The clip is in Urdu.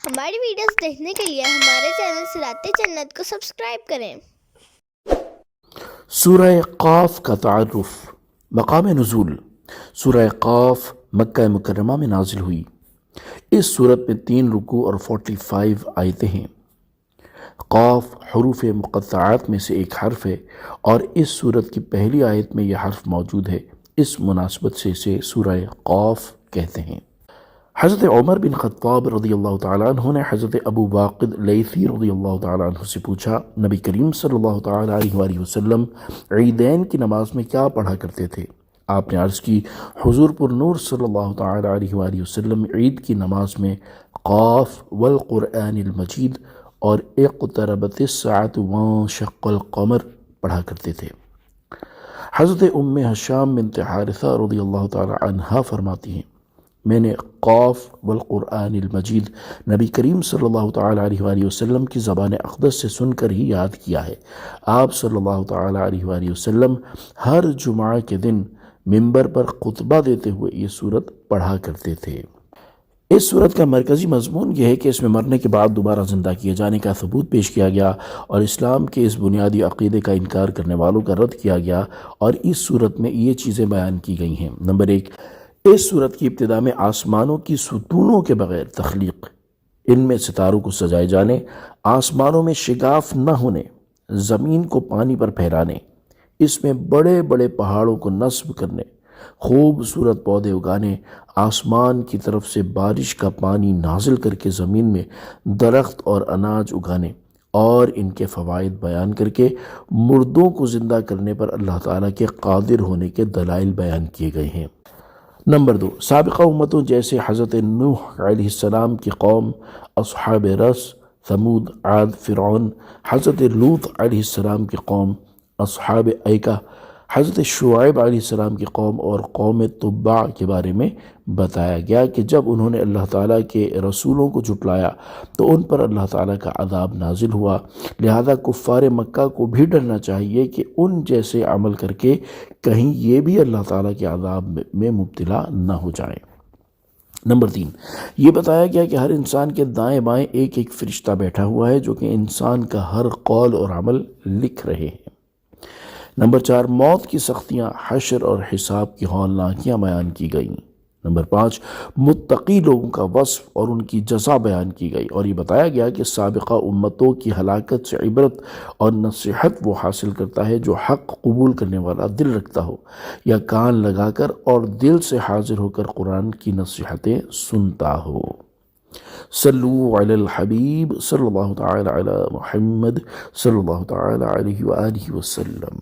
ہماری ویڈیوز دیکھنے کے لیے ہمارے چینل صراط جنت کو سبسکرائب کریں۔ سورہ قاف کا تعارف۔ مقام نزول: سورہ قاف مکہ مکرمہ میں نازل ہوئی۔ اس صورت میں 3 رکوع اور 45 آیتیں ہیں۔ قاف حروف مقطعات میں سے ایک حرف ہے اور اس صورت کی پہلی آیت میں یہ حرف موجود ہے، اس مناسبت سے اسے سورہ قاف کہتے ہیں۔ حضرت عمر بن خطاب رضی اللہ تعالیٰ عنہ نے حضرت ابو واقد لیثی رضی اللہ تعالیٰ عنہ سے پوچھا، نبی کریم صلی اللہ تعالیٰ علیہ وآلہ وسلم عیدین کی نماز میں کیا پڑھا کرتے تھے؟ آپ نے عرض کی، حضور پر نور صلی اللہ تعالیٰ علیہ وآلہ وسلم عید کی نماز میں قاف والقرآن المجید اور اقتربت الساعة وانشق القمر پڑھا کرتے تھے۔ حضرت ام حشام بنت حارثہ رضی اللہ تعالیٰ عنہا فرماتی ہیں، میں نے قاف والقرآن المجید نبی کریم صلی اللہ تعالیٰ علیہ وآلہ وسلم کی زبان اقدس سے سن کر ہی یاد کیا ہے۔ آپ صلی اللہ تعالیٰ علیہ وآلہ وسلم ہر جمعہ کے دن منبر پر خطبہ دیتے ہوئے یہ سورت پڑھا کرتے تھے۔ اس سورت کا مرکزی مضمون یہ ہے کہ اس میں مرنے کے بعد دوبارہ زندہ کیے جانے کا ثبوت پیش کیا گیا اور اسلام کے اس بنیادی عقیدے کا انکار کرنے والوں کا رد کیا گیا، اور اس سورت میں یہ چیزیں بیان کی گئی ہیں۔ نمبر 1، اس سورت کی ابتدا میں آسمانوں کی ستونوں کے بغیر تخلیق، ان میں ستاروں کو سجائے جانے، آسمانوں میں شگاف نہ ہونے، زمین کو پانی پر پھیلانے، اس میں بڑے بڑے پہاڑوں کو نصب کرنے، خوبصورت پودے اگانے، آسمان کی طرف سے بارش کا پانی نازل کر کے زمین میں درخت اور اناج اگانے، اور ان کے فوائد بیان کر کے مردوں کو زندہ کرنے پر اللہ تعالیٰ کے قادر ہونے کے دلائل بیان کیے گئے ہیں۔ نمبر 2، سابقہ امتوں جیسے حضرت نوح علیہ السلام کی قوم، اصحاب رس، ثمود، عاد، فرعون، حضرت لوط علیہ السلام کی قوم، اصحاب ایکہ، حضرت شعیب علیہ السلام کی قوم اور قوم تبع کے بارے میں بتایا گیا کہ جب انہوں نے اللہ تعالیٰ کے رسولوں کو جھٹلایا تو ان پر اللہ تعالیٰ کا عذاب نازل ہوا، لہذا کفار مکہ کو بھی ڈرنا چاہیے کہ ان جیسے عمل کر کے کہیں یہ بھی اللہ تعالیٰ کے عذاب میں مبتلا نہ ہو جائیں۔ نمبر 3، یہ بتایا گیا کہ ہر انسان کے دائیں بائیں ایک ایک فرشتہ بیٹھا ہوا ہے جو کہ انسان کا ہر قول اور عمل لکھ رہے ہیں۔ نمبر 4، موت کی سختیاں، حشر اور حساب کی ہولناکیاں بیان کی گئیں۔ نمبر 5، متقی لوگوں کا وصف اور ان کی جزا بیان کی گئی، اور یہ بتایا گیا کہ سابقہ امتوں کی ہلاکت سے عبرت اور نصیحت وہ حاصل کرتا ہے جو حق قبول کرنے والا دل رکھتا ہو، یا کان لگا کر اور دل سے حاضر ہو کر قرآن کی نصیحتیں سنتا ہو۔ صلو علی الحبیب صلی اللہ تعالی علی محمد صلی اللہ تعالی علیہ وآلہ وسلم۔